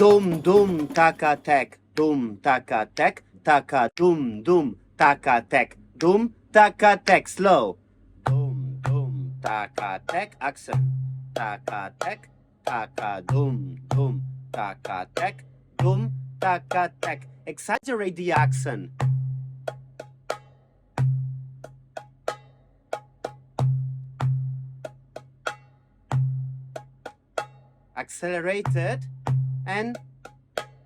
Dum dum taka tek, dum taka tek, taka dum dum taka tek, dum taka tek. Slow. Dum dum taka tek, accent. Taka tek, taka dum dum taka tek, dum taka tek. Exaggerate the accent. Accelerated and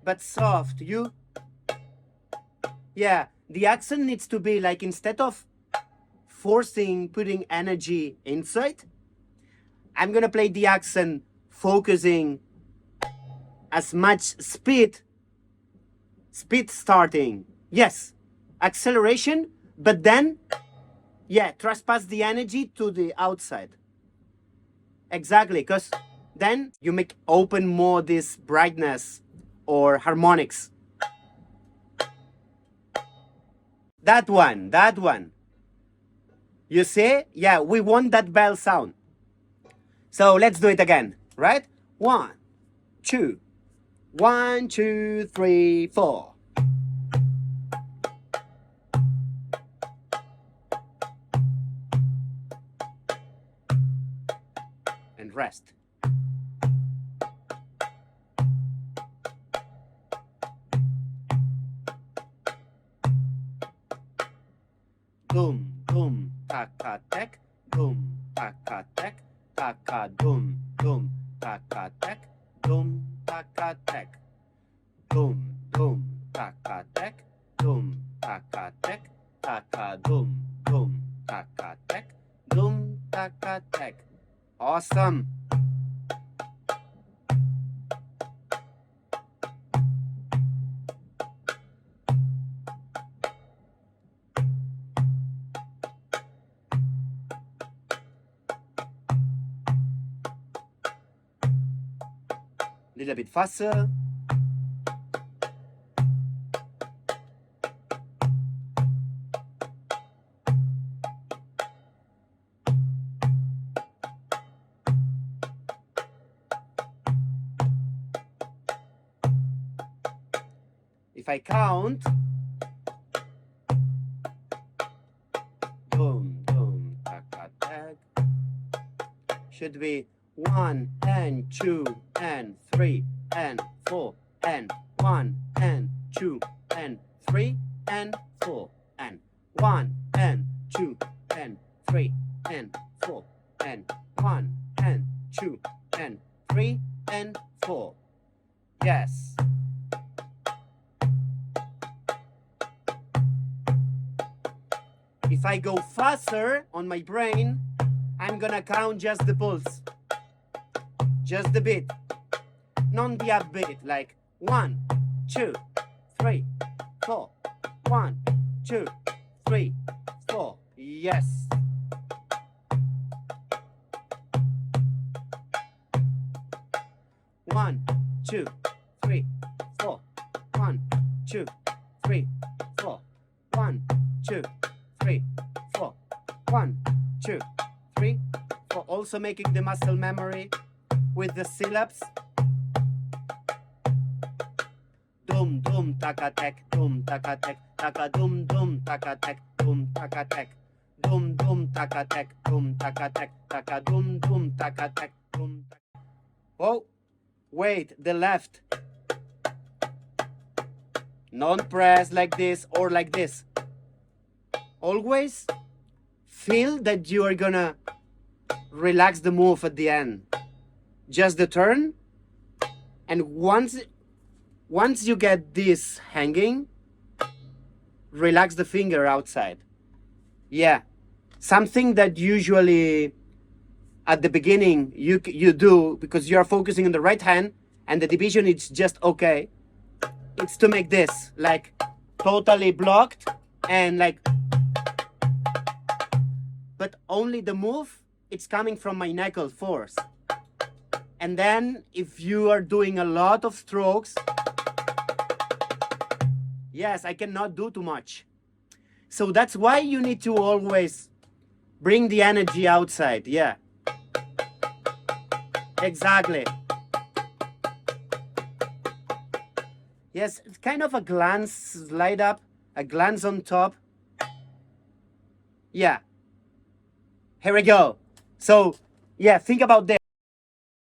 but soft. Yeah, the accent needs to be like, instead of forcing, putting energy inside, I'm gonna play the accent focusing as much speed starting. Yes, acceleration, but then, yeah, trespass the energy to the outside. Exactly, because then you make open more this brightness or harmonics. That one. You see? Yeah, we want that bell sound. So let's do it again, right? 1, 2, 1, 2, 3, 4. And rest. Dum dum taka tek, dum taka tek, taka dum dum taka tek, dum taka tek, dum dum taka tek, dum taka tek, taka dum dum taka tek, dum taka tek. Awesome. Little bit faster. If I count, boom, boom, taka, tak, should be 1 and 2 and 3 and 4 and 1 and 2 and 3 and 4 and 1 and 2 and 3 and 4 and 1 and 2 and 3 and 4. Yes. If I go faster on my brain, I'm gonna count just the pulse, just the beat, not the upbeat, like 1, 2, 3, 4, 1, 2, 3, 4. Yes. One, 2, 3, 4. 1, 2, 3, 4. 1, 2, 3, 4. 1, 2, 3, 4. Also making the muscle memory with the syllables. Dum dum taka tek, dum taka tek, taka dum dum taka tek, dum taka tek. Dum dum taka tek, dum taka tek, taka dum dum taka tek, dum. Oh, wait, the left. Non-press like this or like this. Always feel that you are gonna relax the move at the end. Just the turn, and once you get this hanging, relax the finger outside. Yeah, something that usually at the beginning you do because you are focusing on the right hand and the division is just okay. It's to make this like totally blocked and like, but only the move, it's coming from my knuckle force. And then if you are doing a lot of strokes, yes, I cannot do too much. So that's why you need to always bring the energy outside. Yeah, exactly. Yes, it's kind of a glance, slide up, a glance on top. Yeah. Here we go. So, yeah, think about this.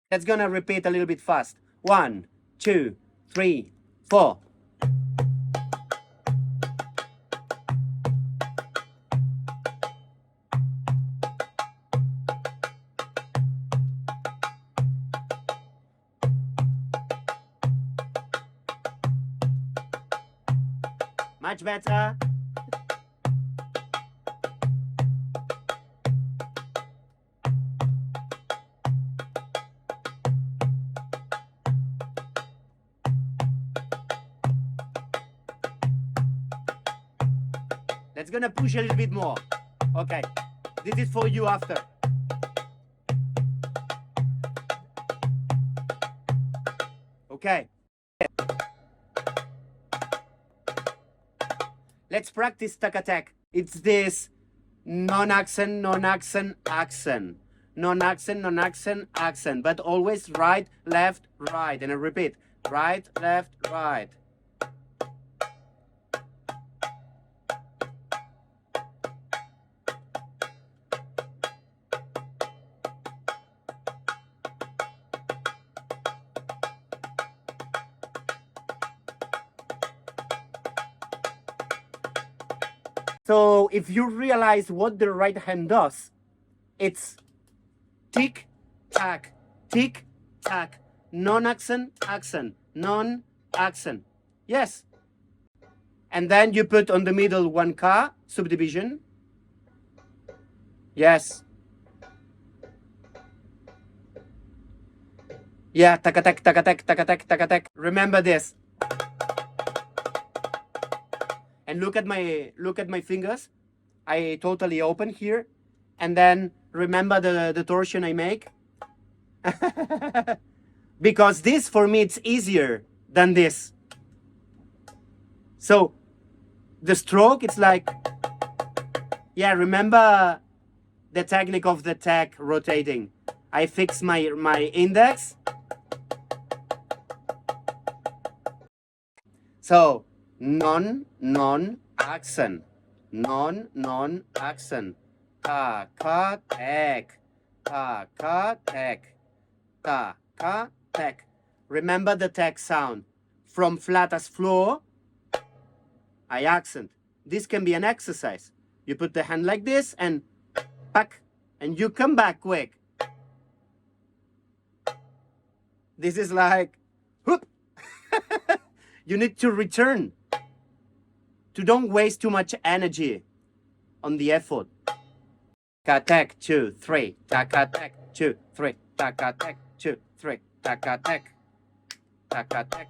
Let's gonna repeat a little bit fast. 1, 2, 3, 4. Much better. Let's gonna push a little bit more. Okay, this is for you after. Okay. Let's practice tac-a-tac. It's this non-accent, non-accent, accent. Non-accent, non-accent, accent. But always right, left, right. And I repeat, right, left, right. So if you realize what the right hand does, it's tick, tack, tick, tack, non-accent, accent, non-accent. Yes. And then you put on the middle 1K, subdivision. Yes. Yeah, tac-a-tac, tac-a-tac, tac-a-tac, tac-a-tac. Remember this. And look at my fingers. I totally open here. And then remember the torsion I make. Because this for me it's easier than this. So the stroke it's like, yeah, remember the technique of the tack rotating. I fix my index. So non-accent, non-accent, tac-a-tac, tac-a-tac, tac-a-tac. Remember the tac sound. From flat as floor, I accent. This can be an exercise. You put the hand like this and back, and you come back quick. This is like, whoop. You need to return. To don't waste too much energy on the effort. Tac-a-tac, 2, 3, tac-a-tac, 2, 3, tac-a-tac, 2, 3, tac-a-tac, tac-a-tac.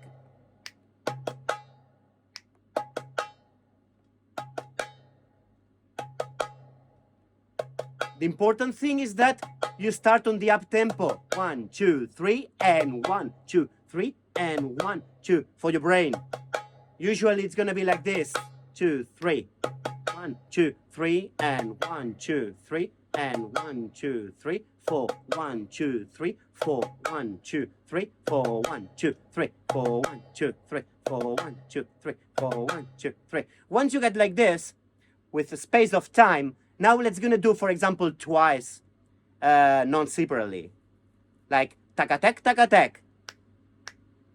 The important thing is that you start on the up tempo. 1, 2, 3, and 1, 2, 3, and 1, 2 for your brain. Usually it's gonna be like this. 2, 3, 1, 2, 3, and 1, 2, 3, and 1, 2, 3, 4, 1, 2, 3, 4, 1, 2, 3, 4, 1, 2, 3, 4, 1, 2, 3, 4, 1, 2, 3, 4, 1, 2, 3. Once you get like this, with a space of time, now let's gonna do, for example, twice, non-separately. Like tac-a-tac, tac-a-tac.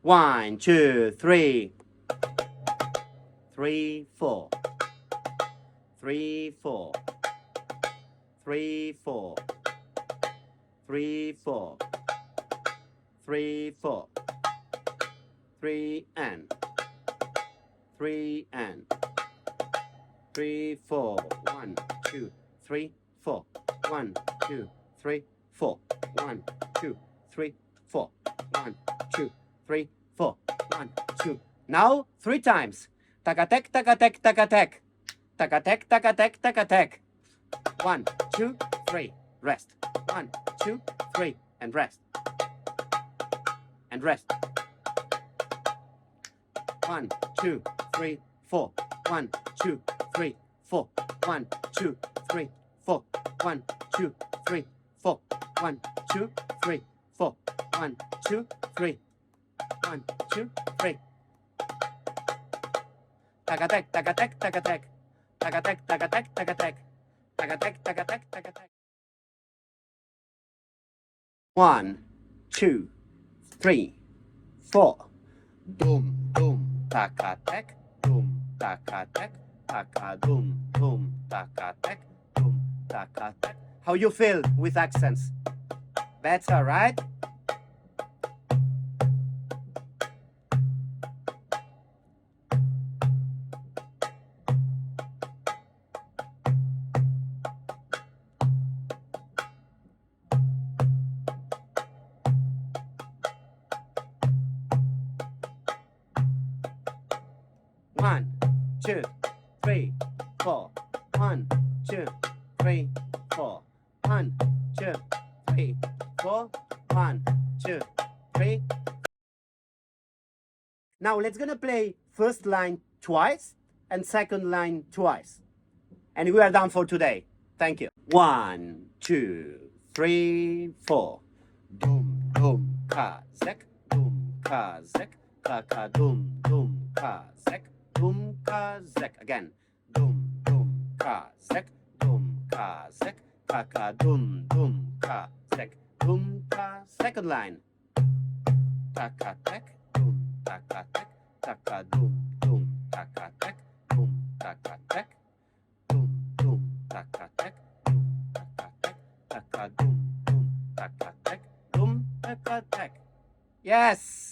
1, 2, 3. 3, 4. 3, 4. 3, 4. 3, 4. 3, 4. 3 and 3 and 3, 4. 1, 2, 3, 4. 1, 2, 3, 4. 1, 2, 3, 4. 1, 2, 3, 4. 1, 2. Now 3 times. Tac-a-tac, tac-a-tac, tac-a-tac. Tac-a-tac, tac-a-tac, tac-a-tac. 1, 2, 3. Rest. 1, 2, 3. And rest. And rest. 1, 2, 3, 4. 1, 2, 3, 4. 1, 2, 3, 4. 1, 2, 3, 4. 1, 2, 3, 4. 1, 2, 3. 1, 2, 3. Takatek, takatek, takatek. Takatek, takatek, takatek. Takatek, takatek, takatek. 1, 2, 3, 4. Dum, dum, takatek, dum, takatek, takadum, dum, takatek, dum, takatek. How you feel with accents? Better, right? One, two, three, four. 1, 2, 3, 4. 1, 2, 3, 4. 1, 2, 3. Now let's gonna play first line twice and second line twice. And we are done for today. Thank you. 1, 2, 3, 4. Dum, dum, ka, zek. Dum, ka, zek. Ka, ka, dum, dum, ka, zek. Dum, ka, zek. Again. Dum, dum, ka, zek. Dum, ka, zek. Ka, ka, dum, dum, ka, zek. Dum, ka. Second line. Taka, tek. Dum, taka, tek. Taka, dum, dum, taka, tek. Dum, taka, tek. Dum, dum, taka, tek. Dum, taka, tek. Taka, dum, dum, taka, tek. Dum, taka, tek. Yes!